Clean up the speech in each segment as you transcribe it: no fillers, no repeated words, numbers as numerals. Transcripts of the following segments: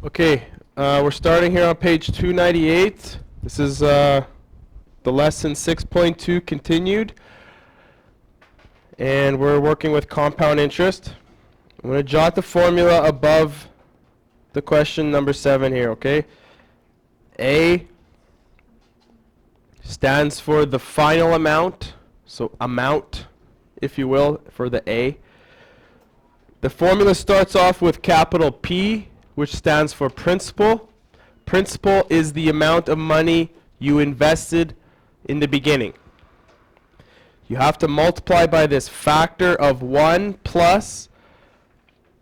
Okay, we're starting here on page 298. This is the lesson 6.2 continued, and we're working with compound interest. I'm going to jot the formula above the question number 7 here, okay? A stands for the final amount, so amount, if you will, for the A. The formula starts off with capital P, which stands for principal. Principal is the amount of money you invested in the beginning. You have to multiply by this factor of 1 plus,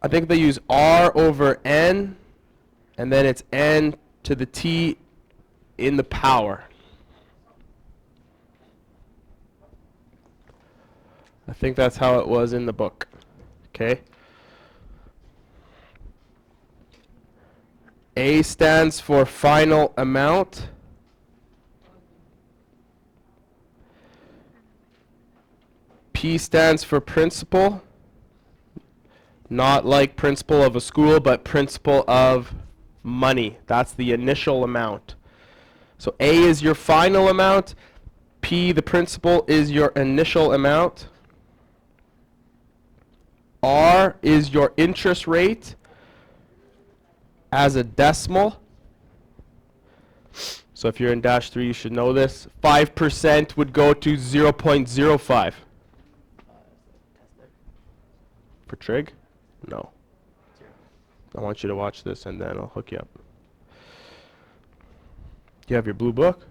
I think they use R over N, and then it's N to the T in the power. I think that's how it was in the book. Okay? A stands for final amount. P stands for principal. Not like principal of a school, but principal of money. That's the initial amount. So A is your final amount. P, the principal, is your initial amount. R is your interest rate as a decimal. So if you're in dash 3, you should know this. 5% would go to 0.05. For trig? No. I want you to watch this and then I'll hook you up. Do you have your blue book?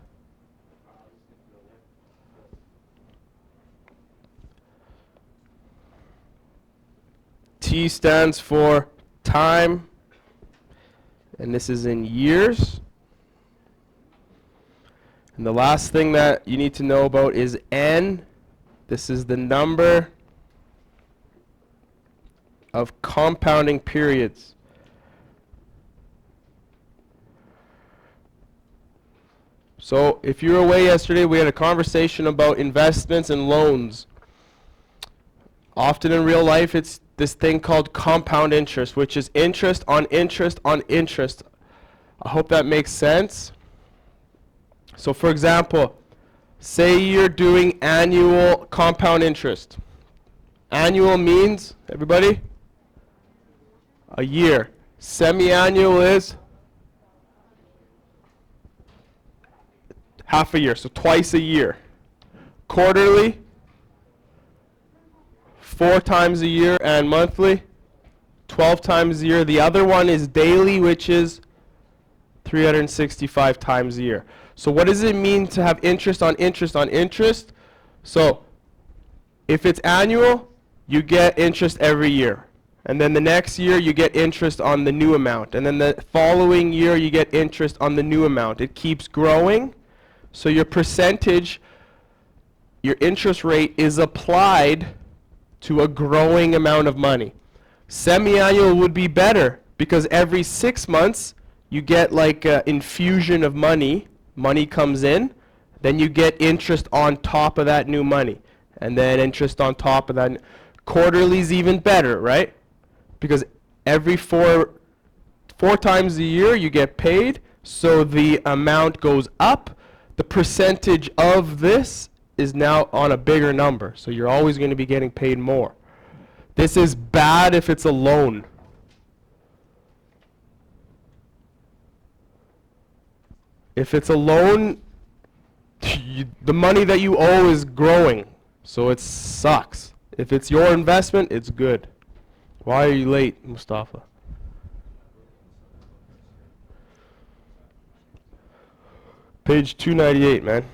T stands for time, and this is in years. And the last thing that you need to know about is N. This is the number of compounding periods. So if you were away yesterday, we had a conversation about investments and loans. Often in real life, it's this thing called compound interest, which is interest on interest on interest. I hope that makes sense. So for example, say you're doing annual compound interest. Annual means, everybody? A year. Semi-annual is half a year, so twice a year. Quarterly, 4 times a year, and monthly, 12 times a year. The other one is daily, which is 365 times a year. So what does it mean to have interest on interest on interest? So if it's annual, you get interest every year. And then the next year, you get interest on the new amount. And then the following year, you get interest on the new amount. It keeps growing. So your percentage, your interest rate is applied to a growing amount of money. Semi-annual would be better because every 6 months you get like an infusion of money. Money comes in, then you get interest on top of that new money, and then interest on top of that. Quarterly is even better, right? Because every four times a year you get paid, so the amount goes up. The percentage of this is now on a bigger number, so you're always going to be getting paid more. This is bad if it's a loan. If it's a loan, the money that you owe is growing, so it sucks. If it's your investment, it's good. Why are you late, Mustafa? Page 298, man.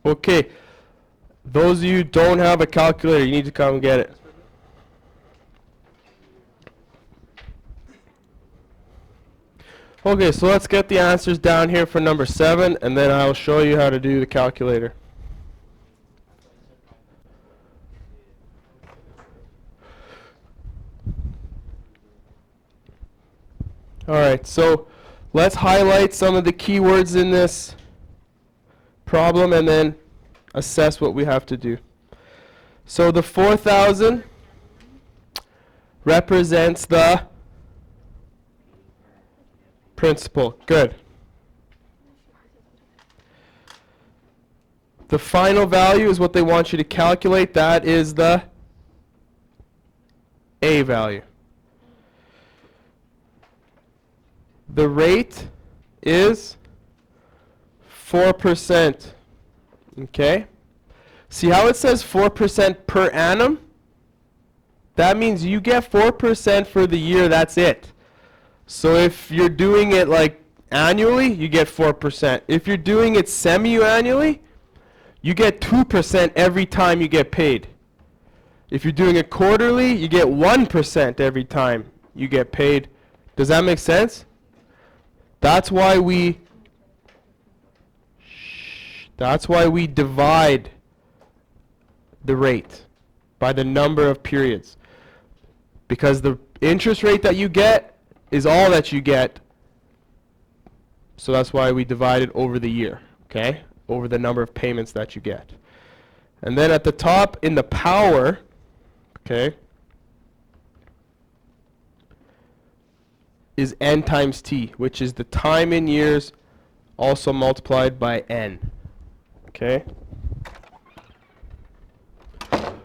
Okay, those of you who don't have a calculator, you need to come and get it. Okay, so let's get the answers down here for number 7, and then I'll show you how to do the calculator. Alright, so let's highlight some of the keywords in this problem and then assess what we have to do. So the 4,000, represents the principal. Good. The final value is what they want you to calculate. That is the A value. The rate is 4%. Okay? See how it says 4% per annum? That means you get 4% for the year, that's it. So if you're doing it like annually, you get 4%. If you're doing it semi-annually, you get 2% every time you get paid. If you're doing it quarterly, you get 1% every time you get paid. Does that make sense? That's why we divide the rate by the number of periods. Because the interest rate that you get is all that you get. So that's why we divide it over the year, okay? Over the number of payments that you get. And then at the top in the power, okay, is n times t, which is the time in years also multiplied by n. Okay?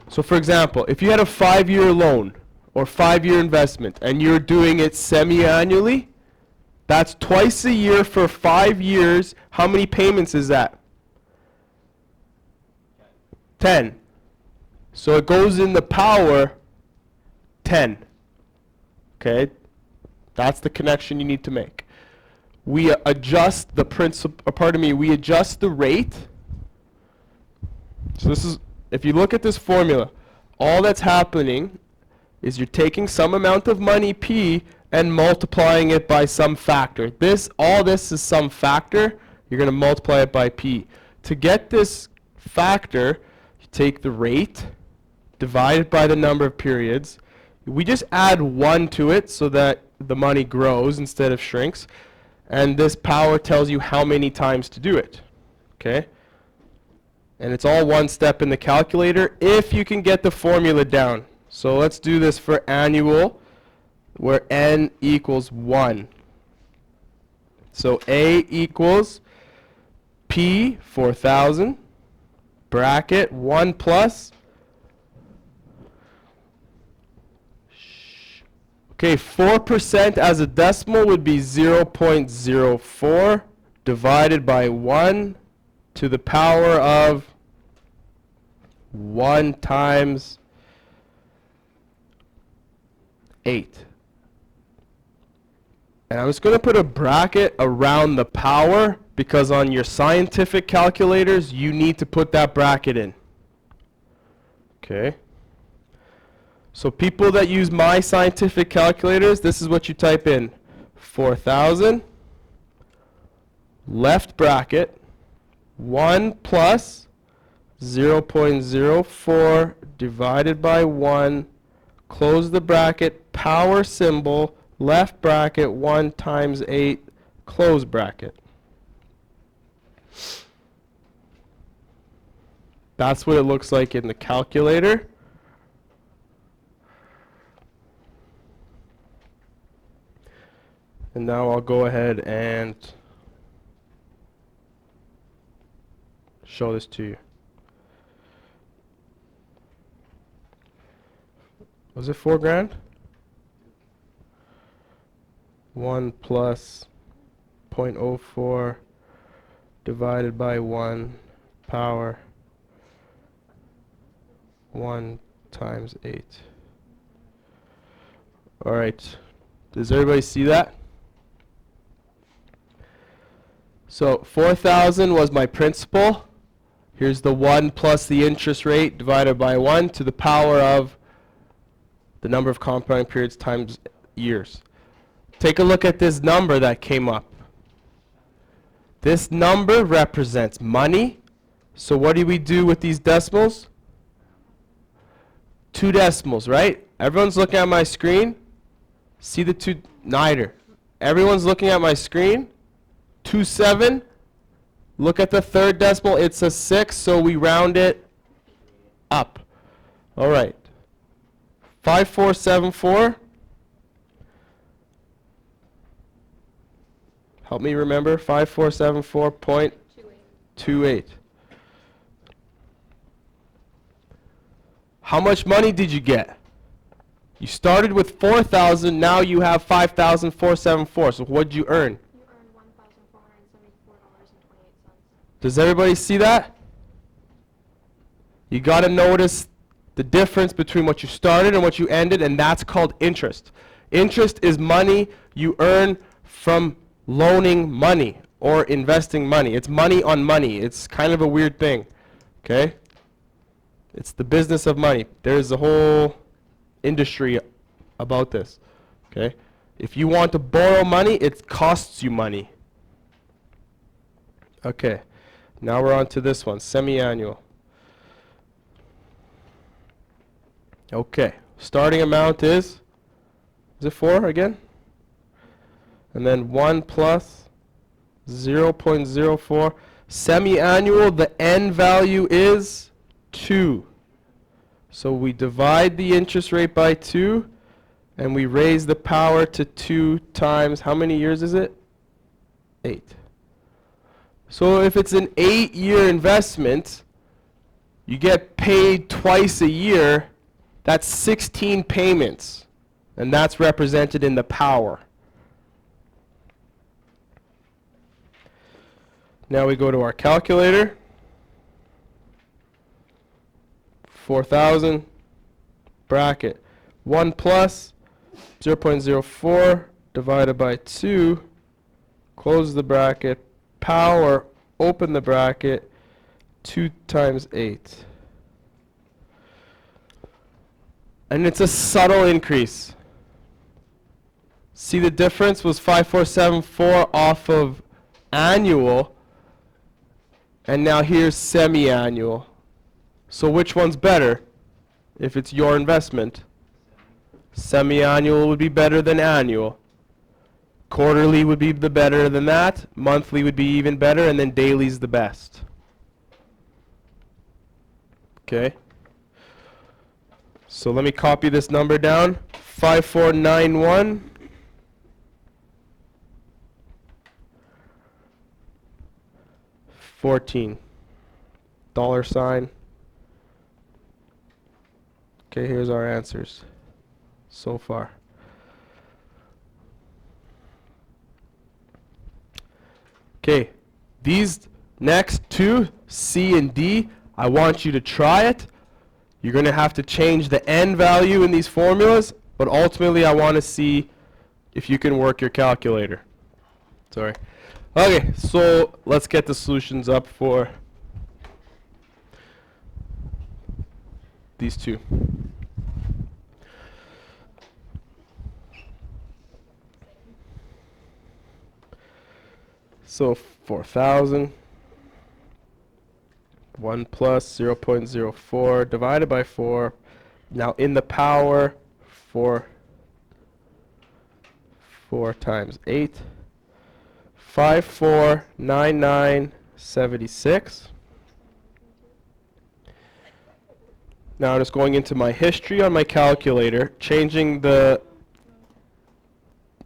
So for example, if you had a 5-year loan or 5-year investment and you're doing it semi-annually, that's twice a year for 5 years. How many payments is that? 10. So it goes in the power 10. Okay? That's the connection you need to make. We adjust the we adjust the rate. So this is, if you look at this formula, all that's happening is you're taking some amount of money, P, and multiplying it by some factor. All this is some factor. You're going to multiply it by P. To get this factor, you take the rate, divide it by the number of periods. We just add 1 to it so that the money grows instead of shrinks. And this power tells you how many times to do it. Okay? And it's all one step in the calculator if you can get the formula down. So let's do this for annual, where n equals 1. So A equals P, 4,000, bracket 1 plus. Okay, 4% as a decimal would be 0.04 divided by 1 to the power of 1 times 8. And I'm just going to put a bracket around the power because on your scientific calculators, you need to put that bracket in. Okay. So people that use my scientific calculators, this is what you type in. 4,000, left bracket, 1 plus 0.04 divided by 1, close the bracket, power symbol, left bracket, 1 times 8, close bracket. That's what it looks like in the calculator. And now I'll go ahead and show this to you. Was it 4 grand? 1 plus 0.04 divided by 1 power 1 times 8. All right. Does everybody see that? So 4,000 was my principal. Here's the 1 plus the interest rate divided by 1 to the power of the number of compounding periods times years. Take a look at this number that came up. This number represents money. So what do we do with these decimals? 2 decimals, right? Everyone's looking at my screen. See the 2? Neither. Everyone's looking at my screen. 2.7. Look at the 3rd decimal. It's a 6, so we round it up. All right. 5474. Help me remember. 5474.28. How much money did you get? You started with 4,000, now you have 5,474. So what did you earn? You earned $1,474.28. Does everybody see that? You got to notice the difference between what you started and what you ended, and that's called interest. Interest is money you earn from loaning money or investing money. It's money on money. It's kind of a weird thing, okay? It's the business of money. There's a whole industry about this, okay? If you want to borrow money, it costs you money. Okay, now we're on to this one, semi-annual. Okay, starting amount is it 4 again? And then 1 plus 0.04. Semi-annual, the end value is 2. So we divide the interest rate by 2, and we raise the power to 2 times, how many years is it? 8. So if it's an 8-year investment, you get paid twice a year. That's 16 payments, and that's represented in the power. Now we go to our calculator. 4,000 bracket 1 plus 0.04 divided by 2, close the bracket, power, open the bracket, 2 times 8. And it's a subtle increase. See, the difference was 5474 off of annual, and now here's semi-annual. So which one's better if it's your investment? Semi-annual would be better than annual. Quarterly would be the better than that. Monthly would be even better, and then daily's the best. Okay. So let me copy this number down. 5491. $14. $. Okay, here's our answers so far. Okay, these next two, C and D, I want you to try it. You're going to have to change the end value in these formulas, but ultimately I want to see if you can work your calculator. Sorry. Okay, so let's get the solutions up for these two. So 4,000, 1 plus 0.04 divided by 4. Now in the power, 4 times 8. 549976. Now I'm just going into my history on my calculator, changing the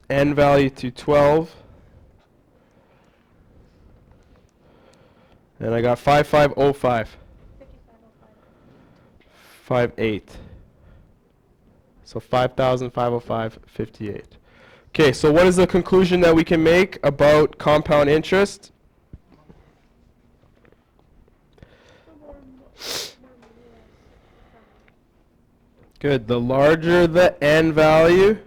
n value to 12. And I got 5505. 58. So 5,505.58. Okay, so what is the conclusion that we can make about compound interest? Good. The larger the n value,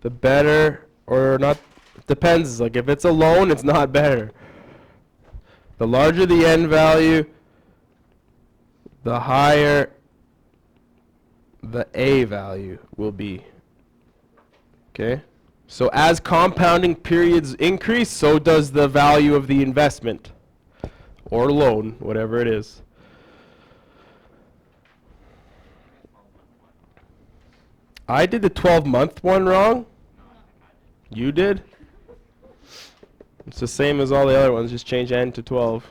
the better, or not, depends. Like if it's a loan, it's not better. The larger the n value, the higher the a value will be. Okay? So as compounding periods increase, so does the value of the investment or loan, whatever it is. I did the 12-month one wrong. You did? It's the same as all the other ones, just change n to 12.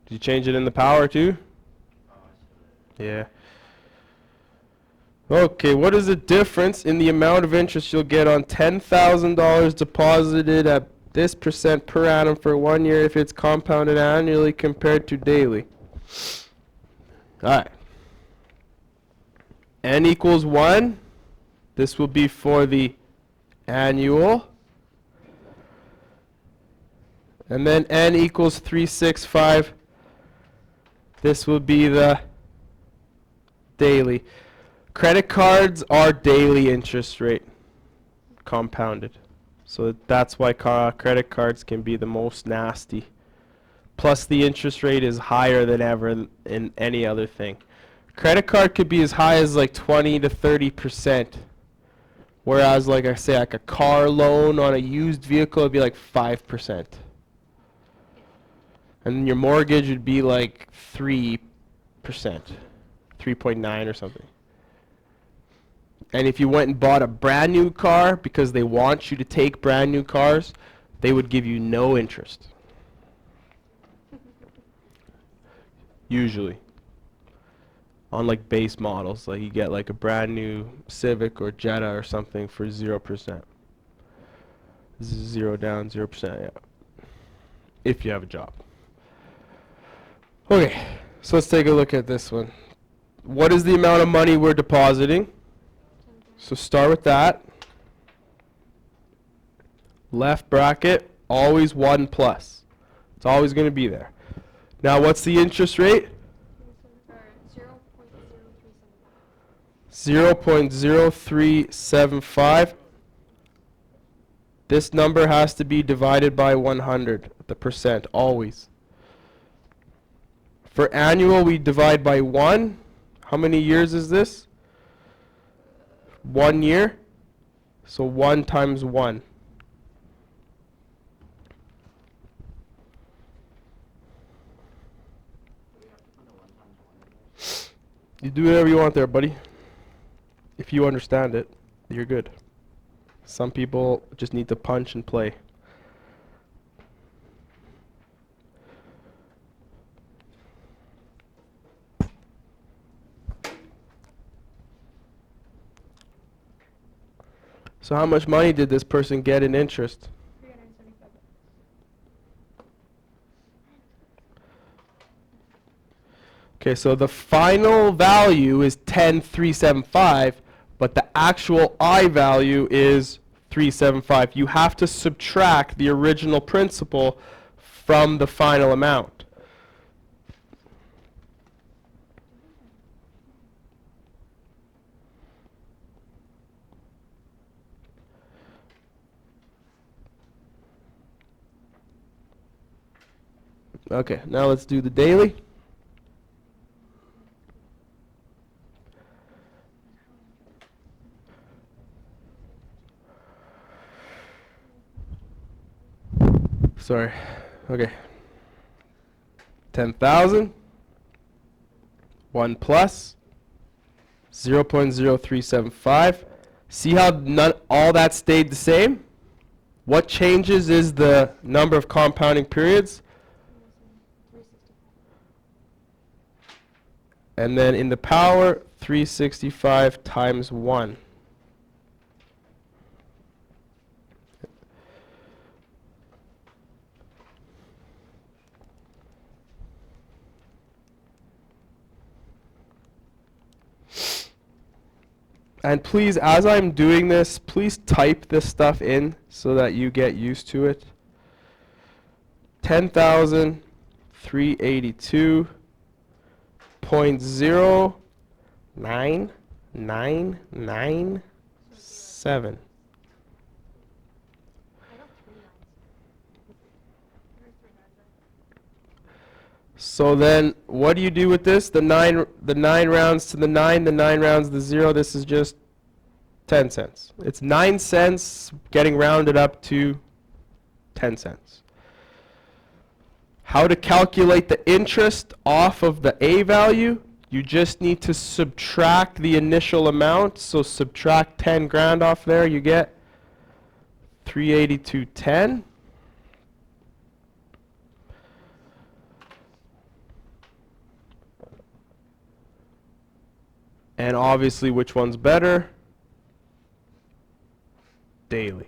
Did you change it in the power too? Yeah. Okay, what is the difference in the amount of interest you'll get on $10,000 deposited at this percent per annum for 1 year if it's compounded annually compared to daily? Alright. N equals 1. This will be for the annual. And then N equals 365. This will be the daily. Credit cards are daily interest rate compounded. So that's why credit cards can be the most nasty. Plus the interest rate is higher than ever in any other thing. Credit card could be as high as like 20 to 30%. Whereas like I say, like a car loan on a used vehicle would be like 5%. And your mortgage would be like 3%, 3.9 or something. And if you went and bought a brand new car because they want you to take brand new cars, they would give you no interest. Usually. On like base models, like you get like a brand new Civic or Jetta or something for 0%. 0 down, 0%, yeah. If you have a job. Okay, so let's take a look at this one. What is the amount of money we're depositing? So start with that. Left bracket, always 1 plus. It's always going to be there. Now what's the interest rate? 0.0375. This number has to be divided by 100, the percent, always. For annual, we divide by 1. How many years is this? 1 year. So 1 times 1. You do whatever you want there, buddy. If you understand it, you're good. Some people just need to punch and play. So how much money did this person get in interest? $375. Okay, so the final value is 10,375, but the actual I value is 375. You have to subtract the original principal from the final amount. Okay, now let's do the daily. Sorry. Okay. 10,000. 1 plus 0.0375. See how all that stayed the same? What changes is the number of compounding periods. And then in the power, 365 times 1. And please, as I'm doing this, please type this stuff in so that you get used to it. 10,382.099997. So then, what do you do with this? The nine rounds to the 9 rounds to the 0. This is just 10 cents. It's 9 cents getting rounded up to 10 cents. How to calculate the interest off of the A value? You just need to subtract the initial amount. So subtract 10 grand off there, you get 382.10. And obviously, which one's better? Daily.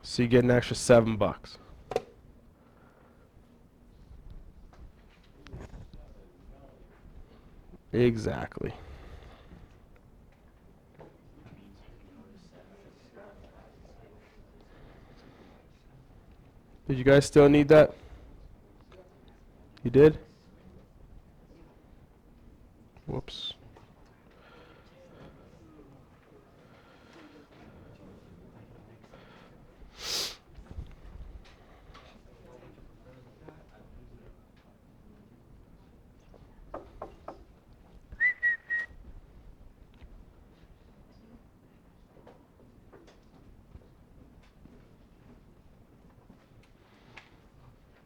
So you get an extra $7. Exactly. Did you guys still need that? You did? Whoops.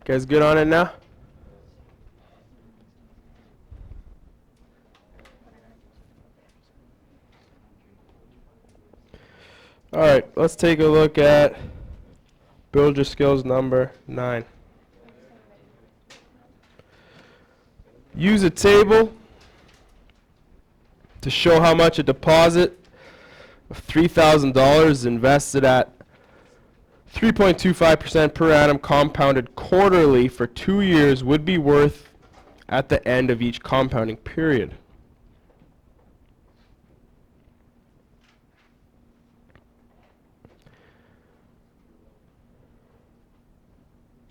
Guys good on it now? All right, let's take a look at build your skills number 9. Use a table to show how much a deposit of $3,000 invested at 3.25% per annum compounded quarterly for 2 years would be worth at the end of each compounding period.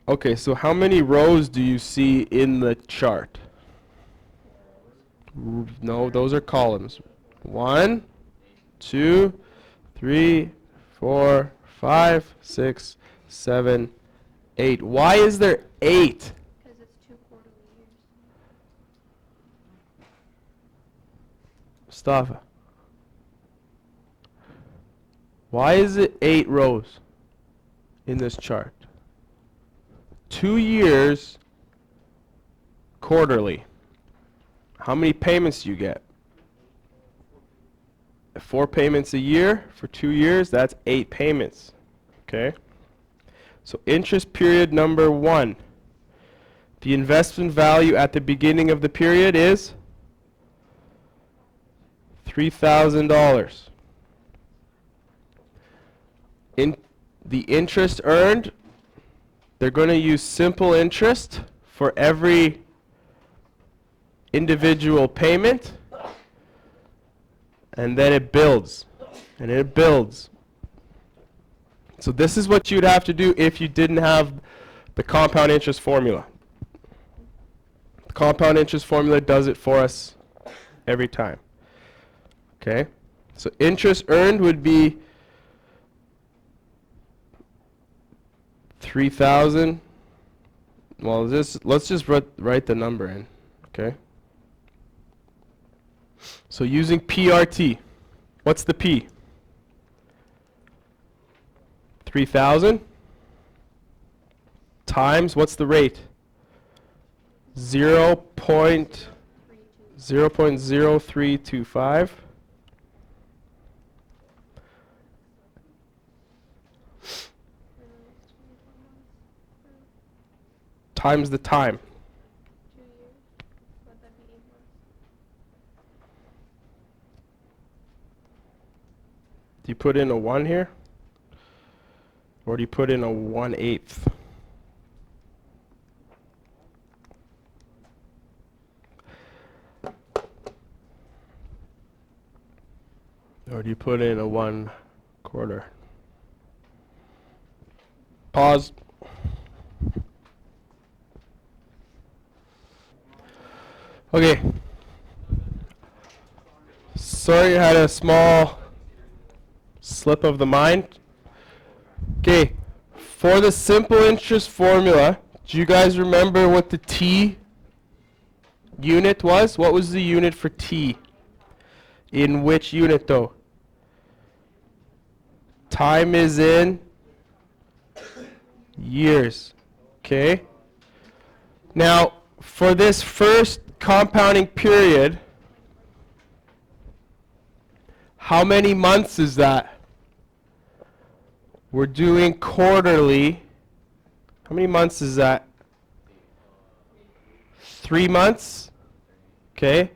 Okay, so how many rows do you see in the chart? No, those are columns. 1, 2, 3, 4, 5, 6, 7, 8. Why is there 8? Because it's 2 quarterly years. Mustafa. Why is it 8 rows in this chart? 2 years quarterly. How many payments do you get? 4 payments a year for 2 years, that's 8 payments. Okay? So interest period number 1. The investment value at the beginning of the period is $3,000. In the interest earned, they're going to use simple interest for every individual payment, and then it builds, and it builds. So this is what you'd have to do if you didn't have the compound interest formula. The compound interest formula does it for us every time. Okay? So interest earned would be 3,000. Well, let's just write the number in. Okay? So using PRT, what's the P? 3,000 times, what's the rate? 0.0325 times the time. 2 years. Would that be 8 months? Do you put in a 1 here? Or do you put in a 1/8? Or do you put in a 1/4? Pause. Okay. Sorry, I had a small slip of the mind. Okay, for the simple interest formula, do you guys remember what the T unit was? What was the unit for T? In which unit though? Time is in years. Okay? Now, for this first compounding period, how many months is that? We're doing quarterly. How many months is that? 3 months. Okay.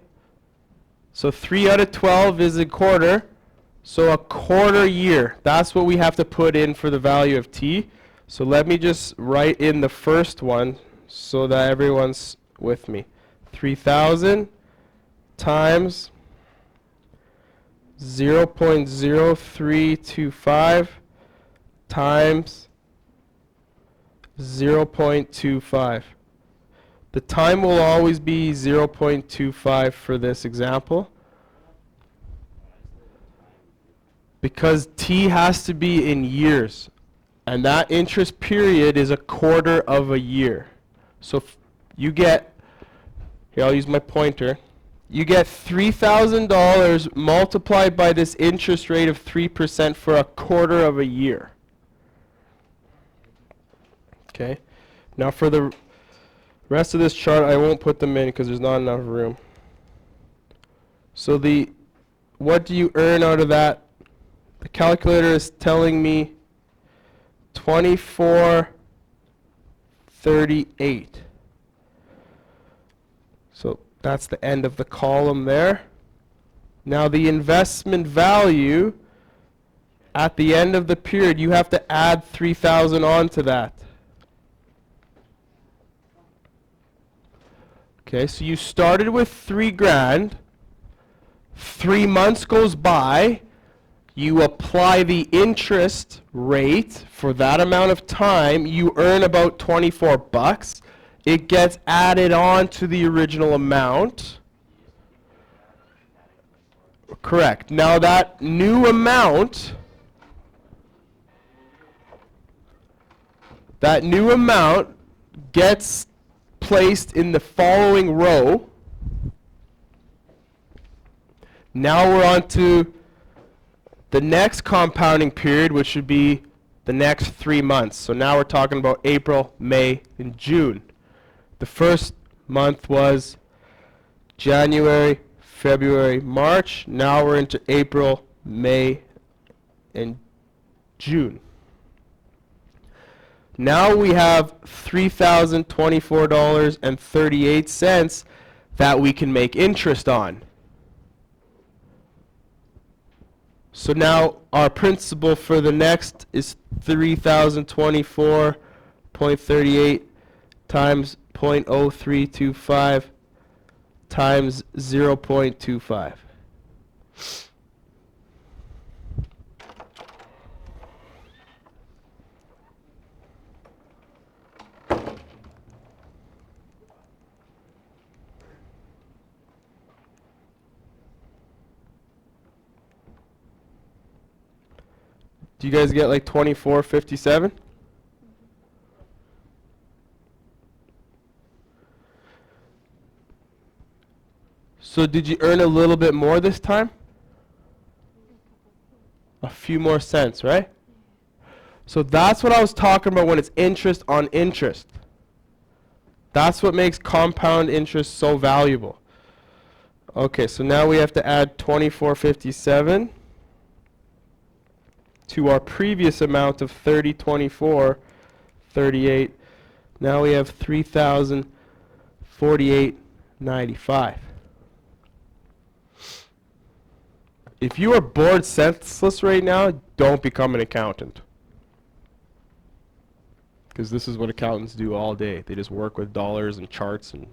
So 3 out of 12 is a quarter. So a quarter year. That's what we have to put in for the value of t. So let me just write in the first one so that everyone's with me. 3,000 times 0.0325 times 0.25. The time will always be 0.25 for this example, because t has to be in years, and that interest period is a quarter of a year. So you get, here I'll use my pointer, you get $3,000 multiplied by this interest rate of 3% for a quarter of a year. Okay, now for the rest of this chart, I won't put them in because there's not enough room. So what do you earn out of that? The calculator is telling me 24.38. So that's the end of the column there. Now the investment value at the end of the period, you have to add 3,000 onto that. Okay, so you started with 3 grand. 3 months goes by. You apply the interest rate for that amount of time. You earn about 24 bucks. It gets added on to the original amount. Correct. Now that new amount gets placed in the following row. Now we're on to the next compounding period, which should be the next 3 months. So now we're talking about April, May, and June. The first month was January, February, March. Now we're into April, May, and June. Now we have $3,024.38 that we can make interest on. So now our principal for the next is 3,024.38 times 0.0325 times 0.25. Do you guys get like 24.57? So did you earn a little bit more this time? A few more cents, right? So that's what I was talking about when it's interest on interest. That's what makes compound interest so valuable. Okay, so now we have to add 24.57 to our previous amount of 3024.38. Now we have 3,048.95. If you are bored senseless right now, don't become an accountant. Because this is what accountants do all day. They just work with dollars and charts. And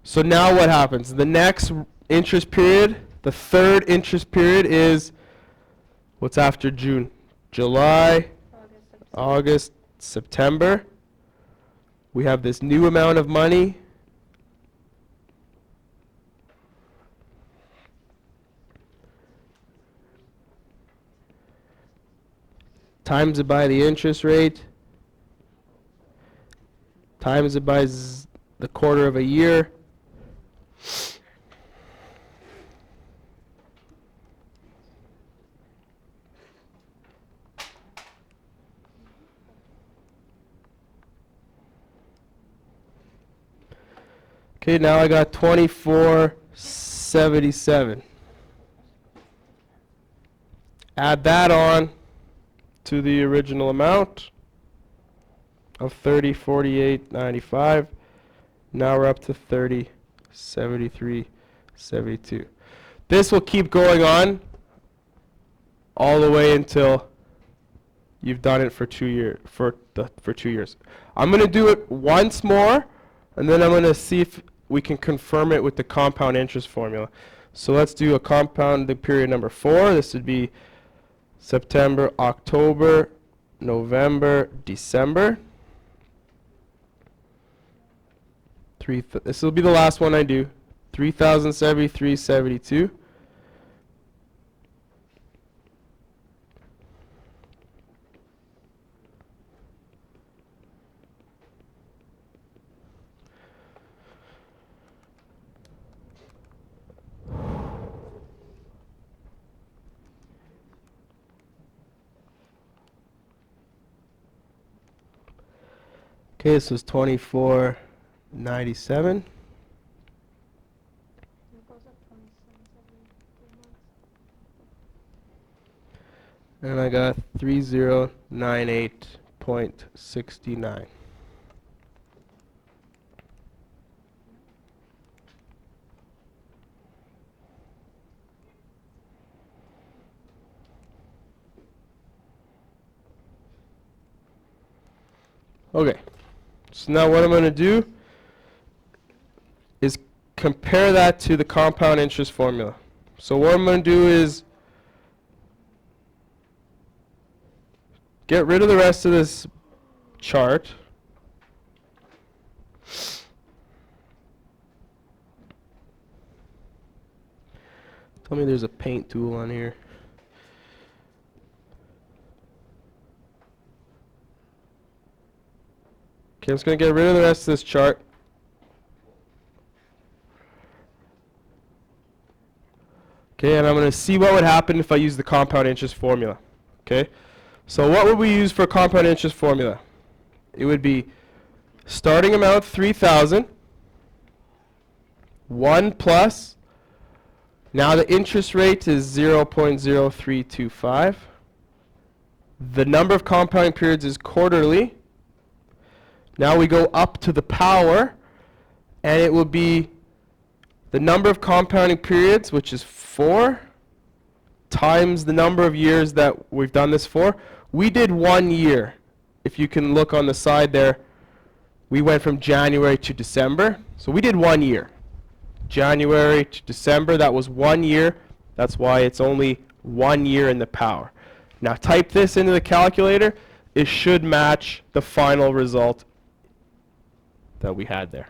so now what happens? The next interest period, the third interest period is what's after June? July, August, September. We have this new amount of money. Times it by the interest rate. Times it by the quarter of a year. Okay, now I got 24.77. Add that on to the original amount of 3048.95. Now we're up to 30, 73, 72. This will keep going on all the way until you've done it for 2 years. For 2 years. I'm going to do it once more, and then I'm going to see if we can confirm it with the compound interest formula. So let's do a compounding period number 4. This would be September, October, November, December. This will be the last one I do. 3,073, 72. Okay, this was 24.97. It goes up 20 cents every 3 months. And I got 3098.69. Okay, so now what I'm going to do is compare that to the compound interest formula. So what I'm going to do is get rid of the rest of this chart. Tell me there's a paint tool on here. Okay, I'm just going to get rid of the rest of this chart. Okay, and I'm going to see what would happen if I use the compound interest formula. Okay, so what would we use for compound interest formula? It would be starting amount 3,000, 1 plus, now the interest rate is 0.0325. The number of compounding periods is quarterly. Now we go up to the power, and it will be the number of compounding periods, which is 4, times the number of years that we've done this for. We did 1 year. If you can look on the side there, we went from January to December. So we did 1 year. January to December, that was 1 year. That's why it's only 1 year in the power. Now type this into the calculator. It should match the final result that we had there.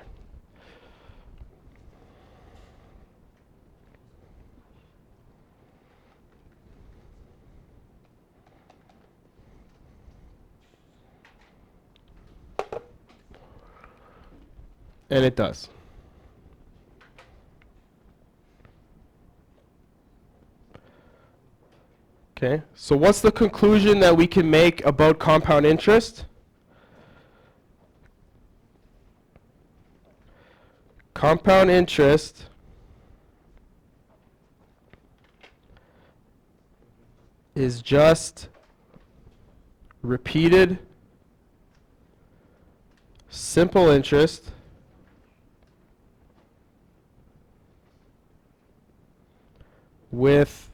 And it does. Okay, so what's the conclusion that we can make about compound interest? Compound interest is just repeated simple interest with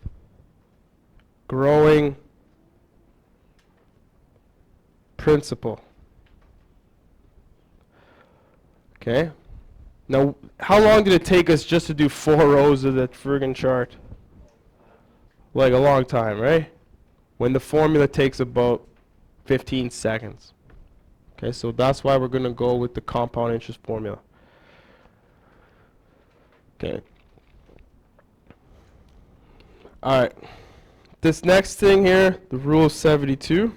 growing principal. Okay. Now, how long did it take us just to do 4 rows of that friggin' chart? Like a long time, right? When the formula takes about 15 seconds. Okay, so that's why we're going to go with the compound interest formula. Okay. All right. This next thing here, the rule of 72.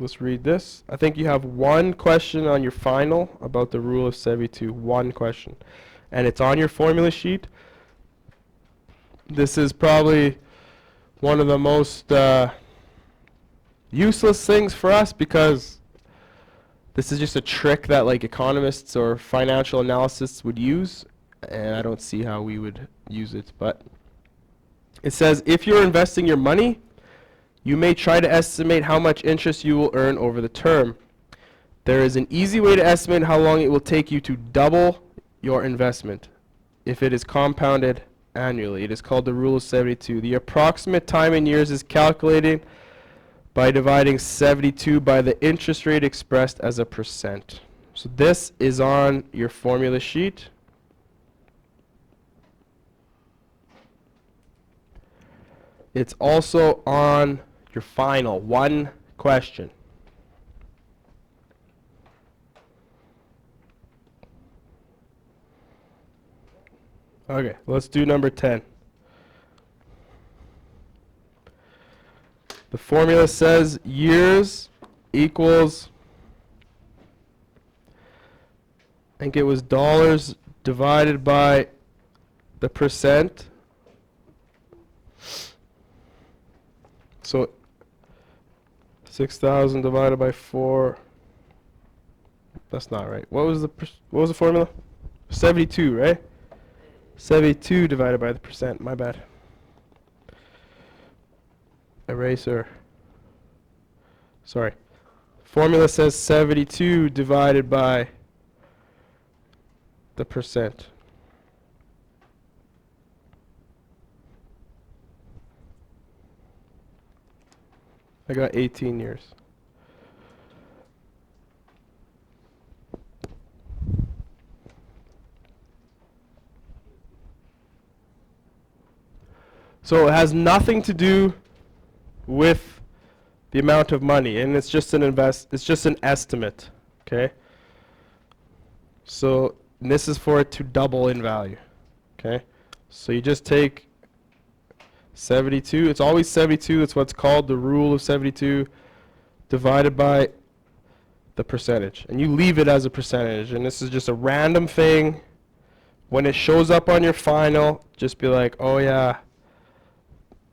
Let's read this. I think you have one question on your final about the rule of 72. One question. And it's on your formula sheet. This is probably one of the most useless things for us because this is just a trick that like economists or financial analysts would use, and I don't see how we would use it. But it says if you're investing your money, you may try to estimate how much interest you will earn over the term. There is an easy way to estimate how long it will take you to double your investment if it is compounded annually. It is called the rule of 72. The approximate time in years is calculated by dividing 72 by the interest rate expressed as a percent. So this is on your formula sheet. It's also on your final one question. Okay, let's do number 10. The formula says years equals, I think it was dollars divided by the percent. So 6,000 divided by 4. That's not right. What was the formula? 72, right? 72 divided by the percent. My bad. Eraser. Sorry. Formula says 72 divided by the percent. I got 18 years. So it has nothing to do with the amount of money, and it's just an estimate, okay? So this is for it to double in value, okay? So you just take 72, it's always 72, it's what's called the rule of 72, divided by the percentage. And you leave it as a percentage, and this is just a random thing. When it shows up on your final, just be like, oh yeah,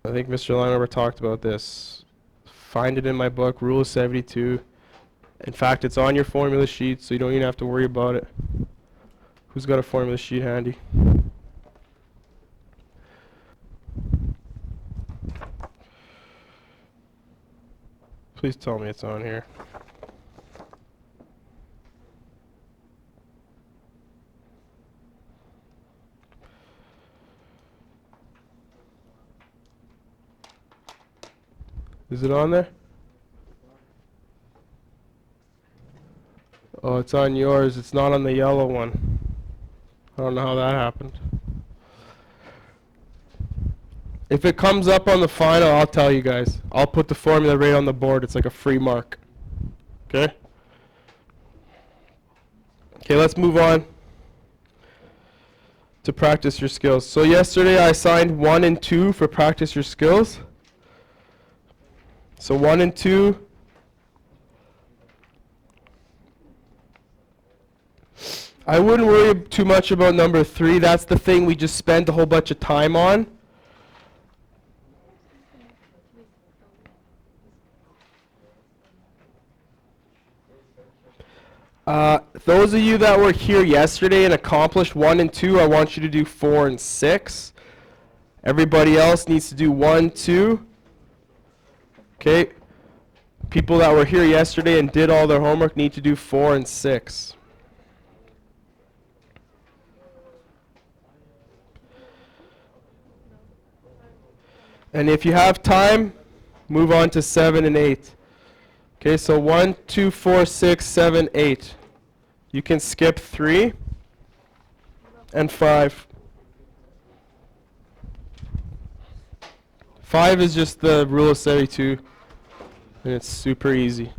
I think Mr. Linover talked about this. Find it in my book, Rule of 72. In fact, it's on your formula sheet, so you don't even have to worry about it. Who's got a formula sheet handy? Please tell me it's on here. Is it on there? Oh, it's on yours. It's not on the yellow one. I don't know how that happened. If it comes up on the final, I'll tell you guys. I'll put the formula right on the board. It's like a free mark. Okay? Okay, let's move on to practice your skills. So yesterday I assigned 1 and 2 for practice your skills. So 1 and 2. I wouldn't worry too much about number 3. That's the thing we just spent a whole bunch of time on. Those of you that were here yesterday and accomplished 1 and 2, I want you to do 4 and 6. Everybody else needs to do 1, 2. Okay? People that were here yesterday and did all their homework need to do 4 and 6. And if you have time, move on to 7 and 8. Okay, so 1, 2, 4, 6, 7, 8. You can skip 3 and 5. 5 is just the rule of 72, and it's super easy.